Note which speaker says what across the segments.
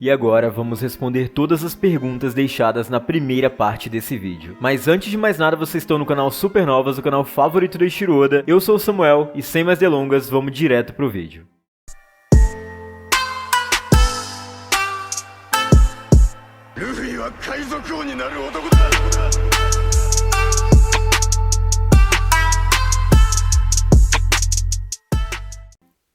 Speaker 1: E agora vamos responder todas as perguntas deixadas na primeira parte desse vídeo. Mas antes de mais nada, vocês estão no canal Supernovas, o canal favorito do Eiichiro Oda. Eu sou o Samuel e sem mais delongas, vamos direto pro vídeo.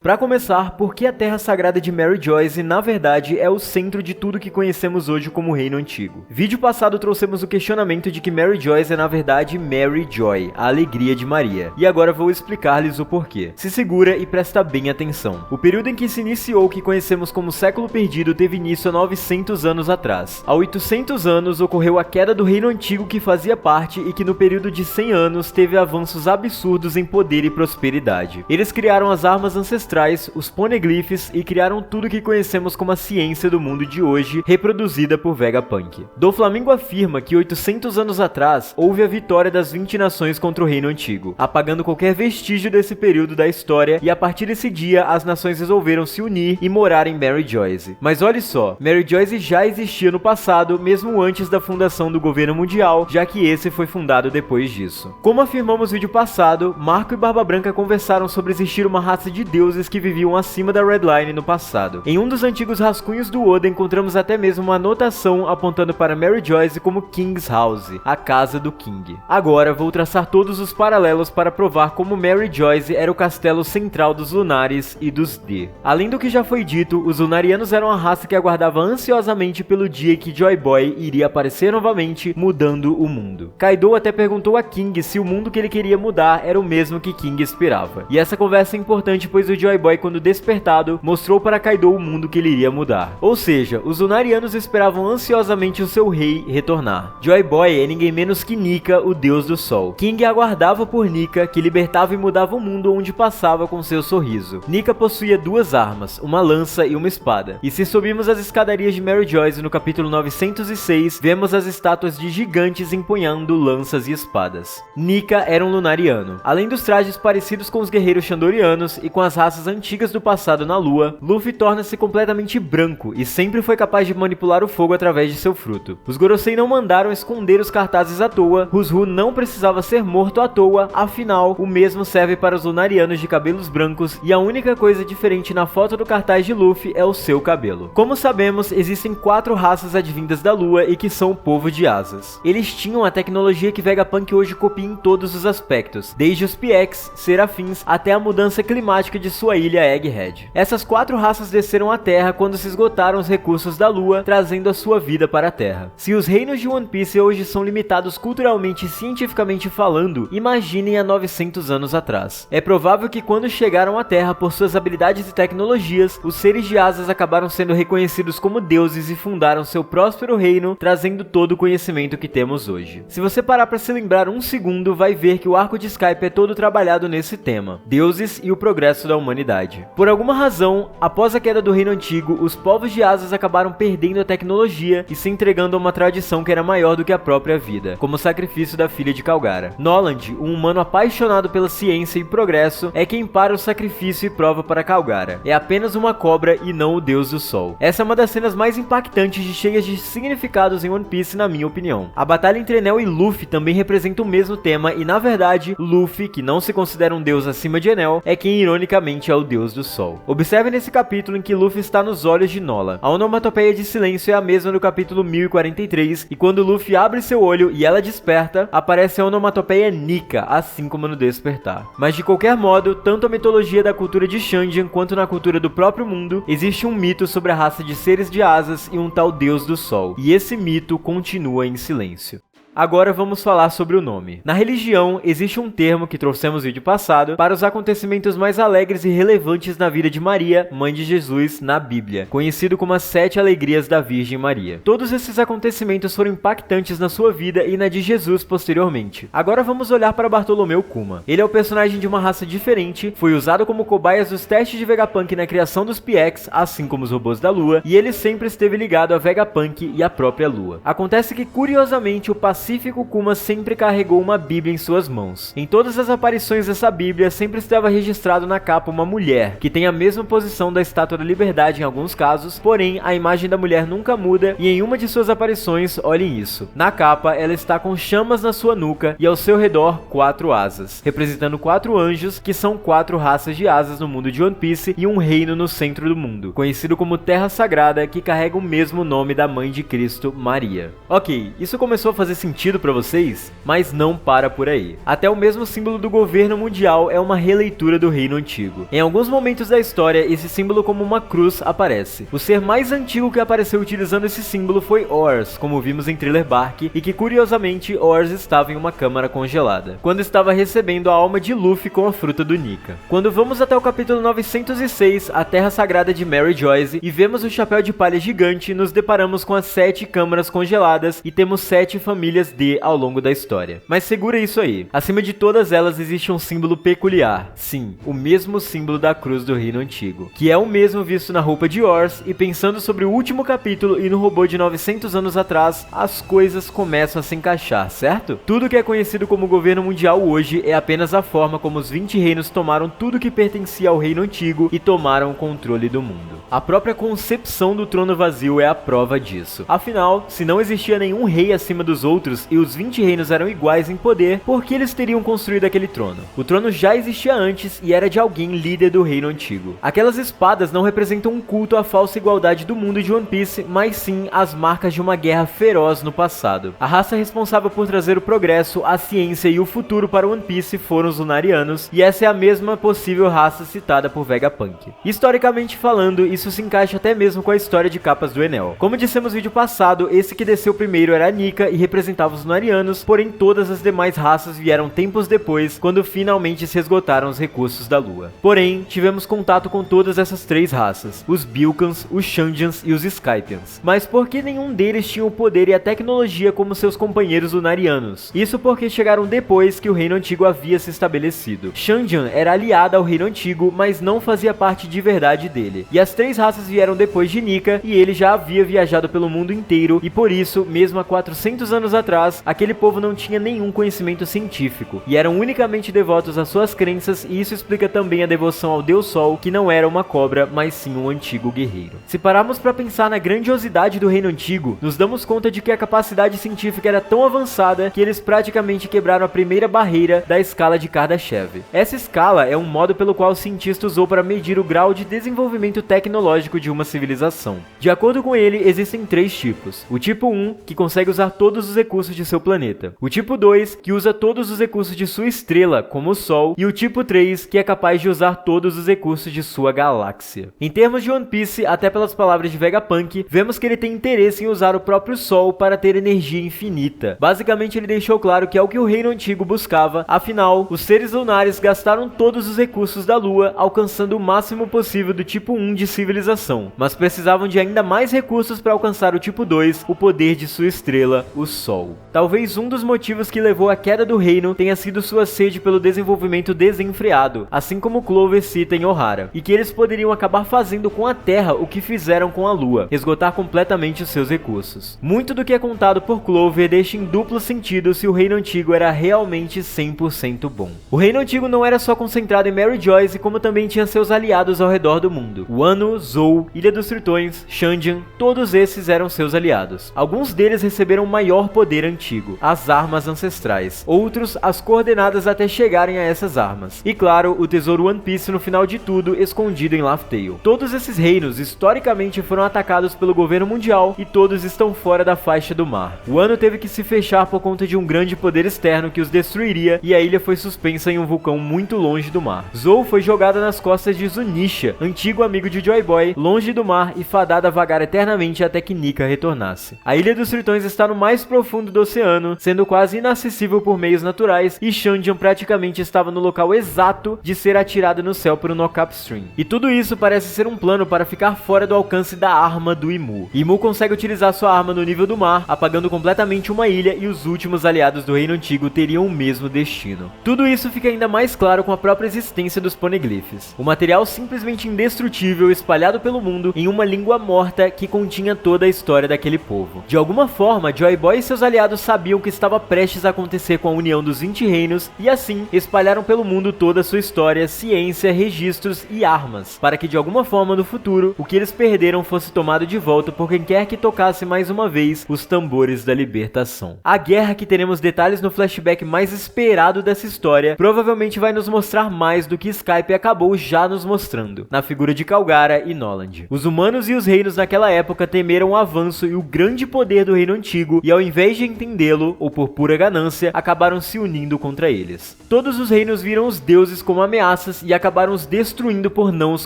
Speaker 1: Para começar, por que a Terra Sagrada de Mary Joyce, na verdade, é o centro de tudo que conhecemos hoje como Reino Antigo? Vídeo passado trouxemos o questionamento de que Mary Joyce é na verdade Mary Joy, a alegria de Maria. E agora vou explicar-lhes o porquê. Se segura e presta bem atenção. O período em que se iniciou o que conhecemos como Século Perdido teve início há 900 anos atrás. Há 800 anos ocorreu a queda do Reino Antigo que fazia parte e que no período de 100 anos teve avanços absurdos em poder e prosperidade. Eles criaram as armas ancestrais, os poneglyphs e criaram tudo que conhecemos como a ciência do mundo de hoje, reproduzida por Vegapunk. Doflamingo afirma que 800 anos atrás houve a vitória das 20 nações contra o Reino Antigo, apagando qualquer vestígio desse período da história, e a partir desse dia as nações resolveram se unir e morar em Mary Joyce. Mas olhe só, Mary Joyce já existia no passado, mesmo antes da fundação do governo mundial, já que esse foi fundado depois disso. Como afirmamos no vídeo passado, Marco e Barba Branca conversaram sobre existir uma raça de deuses que viviam acima da Red Line no passado. Em um dos antigos rascunhos do Oda encontramos até mesmo uma anotação apontando para Mary Joyce como King's House, a casa do King. Agora vou traçar todos os paralelos para provar como Mary Joyce era o castelo central dos Lunares e dos D. Além do que já foi dito, os Lunarianos eram a raça que aguardava ansiosamente pelo dia que Joy Boy iria aparecer novamente, mudando o mundo. Kaido até perguntou a King se o mundo que ele queria mudar era o mesmo que King esperava. E essa conversa é importante pois o Joy Boy, quando despertado, mostrou para Kaido o mundo que ele iria mudar. Ou seja, os Lunarianos esperavam ansiosamente o seu rei retornar. Joy Boy é ninguém menos que Nika, o deus do sol. King aguardava por Nika, que libertava e mudava o mundo onde passava com seu sorriso. Nika possuía duas armas, uma lança e uma espada. E se subirmos as escadarias de Mary Joyce no capítulo 906, vemos as estátuas de gigantes empunhando lanças e espadas. Nika era um Lunariano. Além dos trajes parecidos com os guerreiros Chandorianos e com as raças antigas do passado na Lua, Luffy torna-se completamente branco e sempre foi capaz de manipular o fogo através de seu fruto. Os Gorosei não mandaram esconder os cartazes à toa, Rusru não precisava ser morto à toa, afinal, o mesmo serve para os Lunarianos de cabelos brancos e a única coisa diferente na foto do cartaz de Luffy é o seu cabelo. Como sabemos, existem 4 raças advindas da Lua e que são o povo de asas. Eles tinham a tecnologia que Vegapunk hoje copia em todos os aspectos, desde os PX, Serafins, até a mudança climática de sua ilha Egghead. Essas 4 raças desceram à Terra quando se esgotaram os recursos da Lua, trazendo a sua vida para a Terra. Se os reinos de One Piece hoje são limitados culturalmente e cientificamente falando, imaginem há 900 anos atrás. É provável que quando chegaram à Terra por suas habilidades e tecnologias, os seres de asas acabaram sendo reconhecidos como deuses e fundaram seu próspero reino, trazendo todo o conhecimento que temos hoje. Se você parar para se lembrar um segundo, vai ver que o arco de Skype é todo trabalhado nesse tema, deuses e o progresso da humanidade. Por alguma razão, após a queda do Reino Antigo, os povos de asas acabaram perdendo a tecnologia e se entregando a uma tradição que era maior do que a própria vida, como o sacrifício da filha de Kalgara. Noland, um humano apaixonado pela ciência e progresso, é quem para o sacrifício e prova para Kalgara. É apenas uma cobra e não o deus do sol. Essa é uma das cenas mais impactantes e cheias de significados em One Piece, na minha opinião. A batalha entre Enel e Luffy também representa o mesmo tema e, na verdade, Luffy, que não se considera um deus acima de Enel, é quem ironicamente é o deus do sol. Observe nesse capítulo em que Luffy está nos olhos de Nola. A onomatopeia de silêncio é a mesma do capítulo 1043 e quando Luffy abre seu olho e ela desperta, aparece a onomatopeia Nika, assim como no despertar. Mas de qualquer modo, tanto a mitologia da cultura de Shanjian quanto na cultura do próprio mundo, existe um mito sobre a raça de seres de asas e um tal deus do sol, e esse mito continua em silêncio. Agora vamos falar sobre o nome. Na religião, existe um termo que trouxemos no vídeo passado para os acontecimentos mais alegres e relevantes na vida de Maria, mãe de Jesus, na Bíblia, conhecido como as 7 alegrias da Virgem Maria. Todos esses acontecimentos foram impactantes na sua vida e na de Jesus posteriormente. Agora vamos olhar para Bartolomeu Kuma. Ele é o personagem de uma raça diferente, foi usado como cobaias dos testes de Vegapunk na criação dos PX, assim como os robôs da Lua, e ele sempre esteve ligado a Vegapunk e a própria Lua. Acontece que, curiosamente, o passado pacífico Kuma sempre carregou uma Bíblia em suas mãos. Em todas as aparições dessa Bíblia, sempre estava registrado na capa uma mulher, que tem a mesma posição da Estátua da Liberdade em alguns casos, porém a imagem da mulher nunca muda e em uma de suas aparições, olhem isso. Na capa, ela está com chamas na sua nuca e ao seu redor 4 asas, representando 4 anjos, que são 4 raças de asas no mundo de One Piece e um reino no centro do mundo, conhecido como Terra Sagrada, que carrega o mesmo nome da mãe de Cristo, Maria. Ok, isso começou a fazer sentido pra vocês? Mas não para por aí. Até o mesmo símbolo do governo mundial é uma releitura do reino antigo. Em alguns momentos da história, esse símbolo como uma cruz aparece. O ser mais antigo que apareceu utilizando esse símbolo foi Ors, como vimos em Thriller Bark, e que curiosamente Ors estava em uma câmara congelada, quando estava recebendo a alma de Luffy com a fruta do Nika. Quando vamos até o capítulo 906, a Terra Sagrada de Mary Joyce, e vemos o chapéu de palha gigante, nos deparamos com as 7 câmaras congeladas e temos 7 famílias D ao longo da história. Mas segura isso aí, acima de todas elas existe um símbolo peculiar, sim, o mesmo símbolo da cruz do reino antigo, que é o mesmo visto na roupa de Ors, e pensando sobre o último capítulo e no robô de 900 anos atrás, as coisas começam a se encaixar, certo? Tudo que é conhecido como governo mundial hoje é apenas a forma como os 20 reinos tomaram tudo que pertencia ao reino antigo e tomaram o controle do mundo. A própria concepção do trono vazio é a prova disso. Afinal, se não existia nenhum rei acima dos outros e os 20 reinos eram iguais em poder, por que eles teriam construído aquele trono? O trono já existia antes e era de alguém líder do reino antigo. Aquelas espadas não representam um culto à falsa igualdade do mundo de One Piece, mas sim as marcas de uma guerra feroz no passado. A raça responsável por trazer o progresso, a ciência e o futuro para One Piece foram os Lunarianos, e essa é a mesma possível raça citada por Vegapunk. Historicamente falando, isso se encaixa até mesmo com a história de capas do Enel. Como dissemos no vídeo passado, esse que desceu primeiro era a Nika e representava os Lunarianos, porém todas as demais raças vieram tempos depois, quando finalmente se esgotaram os recursos da Lua. Porém, tivemos contato com todas essas 3 raças, os Bilkans, os Shandians e os Skypians. Mas por que nenhum deles tinha o poder e a tecnologia como seus companheiros Lunarianos? Isso porque chegaram depois que o reino antigo havia se estabelecido. Shandian era aliada ao reino antigo, mas não fazia parte de verdade dele. E as 3 raças vieram depois de Nika, e ele já havia viajado pelo mundo inteiro, e por isso, mesmo há 400 anos atrás, aquele povo não tinha nenhum conhecimento científico, e eram unicamente devotos às suas crenças, e isso explica também a devoção ao Deus Sol, que não era uma cobra, mas sim um antigo guerreiro. Se pararmos para pensar na grandiosidade do reino antigo, nos damos conta de que a capacidade científica era tão avançada que eles praticamente quebraram a primeira barreira da escala de Kardashev. Essa escala é um modo pelo qual o cientista usou para medir o grau de desenvolvimento tecnológico de uma civilização. De acordo com ele, existem 3 tipos. O tipo 1, que consegue usar todos os recursos de seu planeta. O tipo 2, que usa todos os recursos de sua estrela, como o Sol. E o tipo 3, que é capaz de usar todos os recursos de sua galáxia. Em termos de One Piece, até pelas palavras de Vegapunk, vemos que ele tem interesse em usar o próprio Sol para ter energia infinita. Basicamente, ele deixou claro que é o que o reino antigo buscava, afinal, os seres lunares gastaram todos os recursos da Lua, alcançando o máximo possível do tipo 1 de civilização, mas precisavam de ainda mais recursos para alcançar o tipo 2, o poder de sua estrela, o Sol. Talvez um dos motivos que levou à queda do reino tenha sido sua sede pelo desenvolvimento desenfreado, assim como Clover cita em Ohara, e que eles poderiam acabar fazendo com a Terra o que fizeram com a Lua, esgotar completamente os seus recursos. Muito do que é contado por Clover deixa em duplo sentido se o reino antigo era realmente 100% bom. O reino antigo não era só concentrado em Mary Joyce, como também tinha seus aliados ao redor do mundo. Wano, Zou, Ilha dos Tritões, Shandian, todos esses eram seus aliados. Alguns deles receberam maior poder antigo, as armas ancestrais. Outros, as coordenadas até chegarem a essas armas. E claro, o tesouro One Piece no final de tudo, escondido em Laugh Tale. Todos esses reinos, historicamente, foram atacados pelo governo mundial e todos estão fora da faixa do mar. Wano teve que se fechar por conta de um grande poder externo que os destruiria e a ilha foi suspensa em um vulcão muito longe do mar. Zou foi jogada nas costas de Zunisha, antigo amigo de Joy Boy, longe do mar e fadada a vagar eternamente até que Nika retornasse. A Ilha dos Tritões está no mais profundo do oceano, sendo quase inacessível por meios naturais, e Shandian praticamente estava no local exato de ser atirada no céu por um Knock-Up Stream. E tudo isso parece ser um plano para ficar fora do alcance da arma do Imu. Imu consegue utilizar sua arma no nível do mar, apagando completamente uma ilha, e os últimos aliados do Reino Antigo teriam o mesmo destino. Tudo isso fica ainda mais claro com a própria existência dos poneglyphs. O material simplesmente indestrutível espalhado pelo mundo em uma língua morta que continha toda a história daquele povo. De alguma forma, Joy Boy e seus aliados aliados sabiam o que estava prestes a acontecer com a união dos 20 reinos e assim espalharam pelo mundo toda a sua história, ciência, registros e armas, para que de alguma forma no futuro o que eles perderam fosse tomado de volta por quem quer que tocasse mais uma vez os tambores da libertação. A guerra, que teremos detalhes no flashback mais esperado dessa história, provavelmente vai nos mostrar mais do que Skype acabou já nos mostrando, na figura de Calgara e Noland. Os humanos e os reinos naquela época temeram o avanço e o grande poder do reino antigo e ao invés de entendê-lo, ou por pura ganância, acabaram se unindo contra eles. Todos os reinos viram os deuses como ameaças e acabaram os destruindo por não os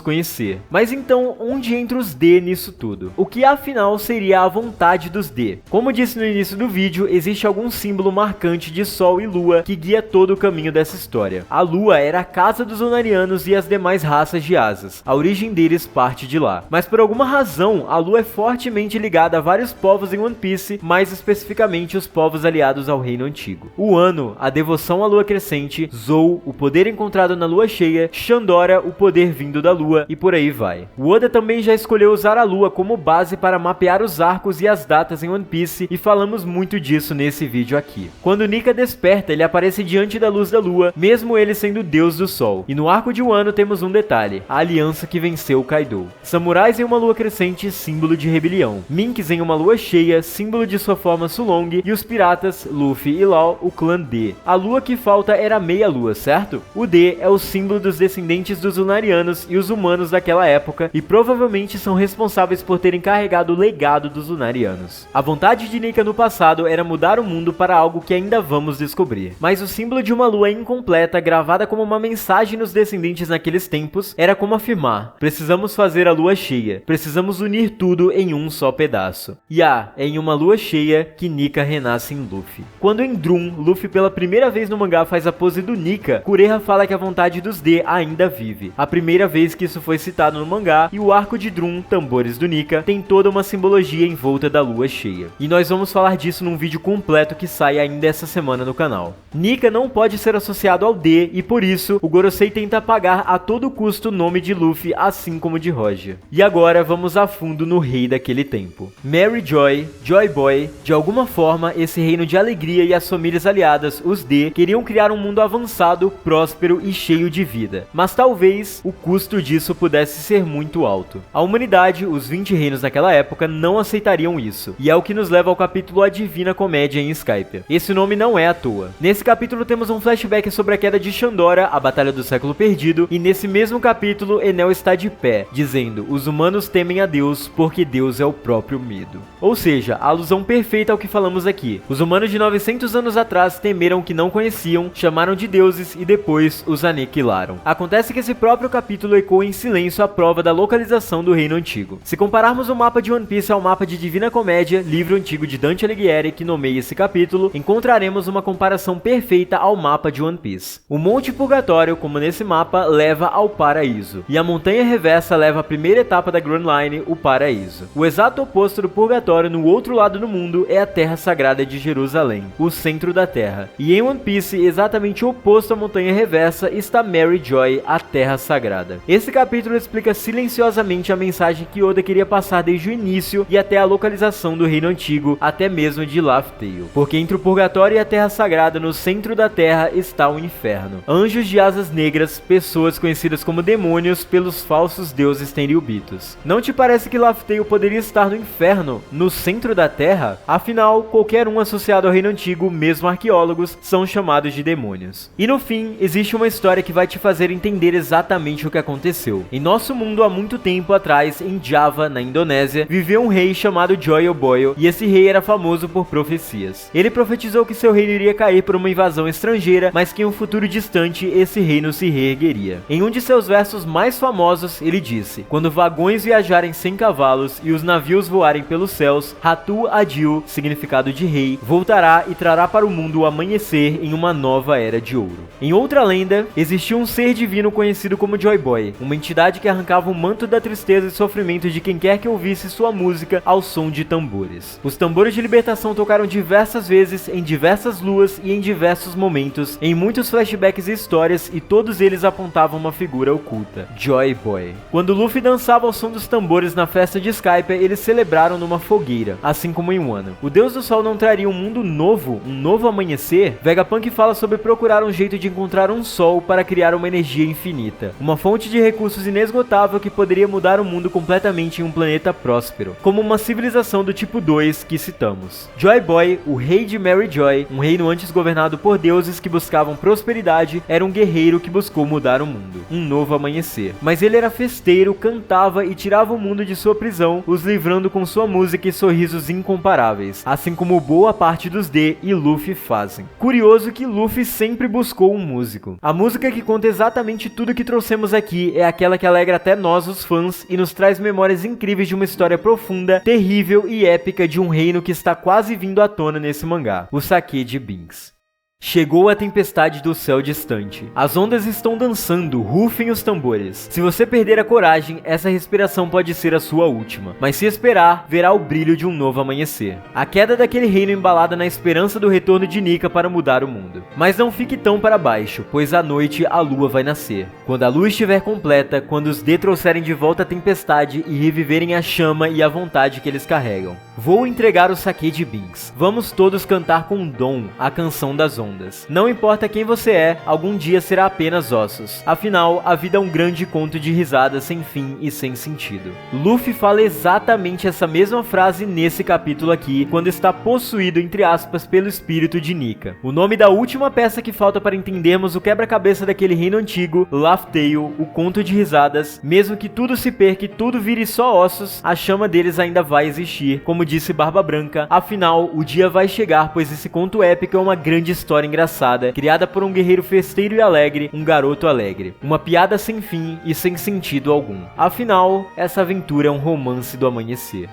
Speaker 1: conhecer. Mas então, onde entra os D nisso tudo? O que afinal seria a vontade dos D? Como disse no início do vídeo, existe algum símbolo marcante de Sol e Lua que guia todo o caminho dessa história. A Lua era a casa dos Lunarianos e as demais raças de asas. A origem deles parte de lá. Mas por alguma razão, a Lua é fortemente ligada a vários povos em One Piece, mais especificamente os povos aliados ao Reino Antigo. O Ano, a devoção à Lua crescente, Zou, o poder encontrado na Lua cheia, Shandora, o poder vindo da Lua e por aí vai. O Oda também já escolheu usar a Lua como base para mapear os arcos e as datas em One Piece e falamos muito disso nesse vídeo aqui. Quando Nika desperta, ele aparece diante da luz da Lua, mesmo ele sendo o deus do Sol. E no arco de Wano temos um detalhe, a aliança que venceu o Kaido. Samurais em uma lua crescente, símbolo de rebelião. Minks em uma lua cheia, símbolo de sua forma Sulong. E os piratas, Luffy e Law, o clã D. A lua que falta era a meia-lua, certo? O D é o símbolo dos descendentes dos Lunarianos e os humanos daquela época, e provavelmente são responsáveis por terem carregado o legado dos Lunarianos. A vontade de Nika no passado era mudar o mundo para algo que ainda vamos descobrir. Mas o símbolo de uma lua incompleta, gravada como uma mensagem nos descendentes naqueles tempos, era como afirmar: precisamos fazer a lua cheia, precisamos unir tudo em um só pedaço. E é em uma lua cheia que Nika renasce em Luffy. Quando em Drum, Luffy pela primeira vez no mangá faz a pose do Nika, Kureha fala que a vontade dos D ainda vive. A primeira vez que isso foi citado no mangá, e o arco de Drum, Tambores do Nika, tem toda uma simbologia em volta da lua cheia. E nós vamos falar disso num vídeo completo que sai ainda essa semana no canal. Nika não pode ser associado ao D e por isso o Gorosei tenta apagar a todo custo o nome de Luffy, assim como de Roger. E agora vamos a fundo no rei daquele tempo. Mary Joy, Joy Boy, de alguma forma esse reino de alegria e as famílias aliadas, os D, queriam criar um mundo avançado, próspero e cheio de vida. Mas talvez o custo disso pudesse ser muito alto. A humanidade, os 20 reinos daquela época, não aceitariam isso. E é o que nos leva ao capítulo A Divina Comédia em Skypiea. Esse nome não é à toa. Nesse capítulo temos um flashback sobre a queda de Shandora, a Batalha do Século Perdido, e nesse mesmo capítulo Enel está de pé, dizendo: os humanos temem a Deus porque Deus é o próprio medo. Ou seja, a alusão perfeita ao que falamos aqui. Os humanos de 900 anos atrás temeram o que não conheciam, chamaram de deuses e depois os aniquilaram. Acontece que esse próprio capítulo ecoa em silêncio a prova da localização do Reino Antigo. Se compararmos o mapa de One Piece ao mapa de Divina Comédia, livro antigo de Dante Alighieri que nomeia esse capítulo, encontraremos uma comparação perfeita ao mapa de One Piece. O Monte Purgatório, como nesse mapa, leva ao Paraíso, e a Montanha Reversa leva à primeira etapa da Grand Line, o Paraíso. O exato oposto do Purgatório no outro lado do mundo é a Terra Sagrada de Jerusalém, o centro da Terra. E em One Piece, exatamente oposto à Montanha Reversa, está Mary Joy, a Terra Sagrada. Esse capítulo explica silenciosamente a mensagem que Oda queria passar desde o início e até a localização do Reino Antigo, até mesmo de Laugh Tale. Porque entre o Purgatório e a Terra Sagrada, no centro da Terra, está o Inferno. Anjos de asas negras, pessoas conhecidas como demônios pelos falsos deuses Tenryubitos. Não te parece que Laugh Tale poderia estar no Inferno, no centro da Terra? Afinal, qualquer um associado ao Reino Antigo, mesmo arqueólogos, são chamados de demônios. E no fim, existe uma história que vai te fazer entender exatamente o que aconteceu. Em nosso mundo, há muito tempo atrás, em Java, na Indonésia, viveu um rei chamado Joyo Boyo, e esse rei era famoso por profecias. Ele profetizou que seu reino iria cair por uma invasão estrangeira, mas que em um futuro distante, esse reino se reergueria. Em um de seus versos mais famosos, ele disse: quando vagões viajarem sem cavalos e os navios voarem pelos céus, Hatu Adil, significado de rei, voltará e trará para o mundo o amanhecer em uma nova era de ouro. Em outra lenda, existia um ser divino conhecido como Joy Boy, uma entidade que arrancava o manto da tristeza e sofrimento de quem quer que ouvisse sua música ao som de tambores. Os tambores de libertação tocaram diversas vezes, em diversas luas e em diversos momentos, em muitos flashbacks e histórias, e todos eles apontavam uma figura oculta: Joy Boy. Quando Luffy dançava ao som dos tambores na festa de Skypiea, eles celebraram numa fogueira, assim como em Wano. O deus do sol não traria um mundo novo, um novo amanhecer, Vegapunk fala sobre procurar um jeito de encontrar um sol para criar uma energia infinita, uma fonte de recursos inesgotável que poderia mudar o mundo completamente em um planeta próspero, como uma civilização do tipo 2 que citamos. Joy Boy, o rei de Mary Joy, um reino antes governado por deuses que buscavam prosperidade, era um guerreiro que buscou mudar o mundo, um novo amanhecer. Mas ele era festeiro, cantava e tirava o mundo de sua prisão, os livrando com sua música e sorrisos incomparáveis, assim como boa parte dos D e Luffy fazem. Curioso que Luffy sempre buscou um músico. A música que conta exatamente tudo que trouxemos aqui é aquela que alegra até nós, os fãs, e nos traz memórias incríveis de uma história profunda, terrível e épica de um reino que está quase vindo à tona nesse mangá, o Sakeji Binks. Chegou a tempestade do céu distante. As ondas estão dançando, rufem os tambores. Se você perder a coragem, essa respiração pode ser a sua última. Mas se esperar, verá o brilho de um novo amanhecer. A queda daquele reino embalada na esperança do retorno de Nika para mudar o mundo. Mas não fique tão para baixo, pois à noite a lua vai nascer. Quando a lua estiver completa, quando os D trouxerem de volta a tempestade e reviverem a chama e a vontade que eles carregam. Vou entregar o Sakeji Binks. Vamos todos cantar com dom a canção das ondas. Não importa quem você é, algum dia será apenas ossos. Afinal, a vida é um grande conto de risadas sem fim e sem sentido. Luffy fala exatamente essa mesma frase nesse capítulo aqui, quando está possuído, entre aspas, pelo espírito de Nika. O nome da última peça que falta para entendermos o quebra-cabeça daquele reino antigo, Laugh Tale, o conto de risadas, mesmo que tudo se perca e tudo vire só ossos, a chama deles ainda vai existir, como disse Barba Branca. Afinal, o dia vai chegar, pois esse conto épico é uma grande história engraçada, criada por um guerreiro festeiro e alegre, um garoto alegre. Uma piada sem fim e sem sentido algum. Afinal, essa aventura é um romance do amanhecer.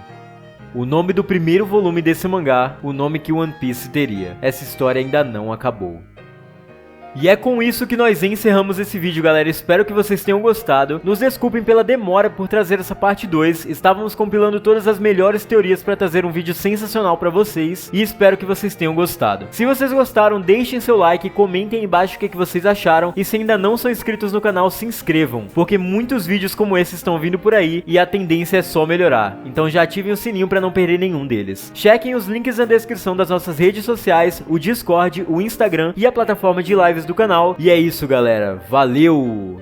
Speaker 1: O nome do primeiro volume desse mangá, o nome que One Piece teria. Essa história ainda não acabou. E é com isso que nós encerramos esse vídeo, galera. Espero que vocês tenham gostado. Nos desculpem pela demora por trazer essa parte 2. Estávamos compilando todas as melhores teorias para trazer um vídeo sensacional para vocês. E espero que vocês tenham gostado. Se vocês gostaram, deixem seu like, comentem aí embaixo o que vocês acharam. E se ainda não são inscritos no canal, se inscrevam, porque muitos vídeos como esse estão vindo por aí e a tendência é só melhorar. Então já ativem o sininho para não perder nenhum deles. Chequem os links na descrição das nossas redes sociais, o Discord, o Instagram e a plataforma de lives do canal. E é isso, galera. Valeu!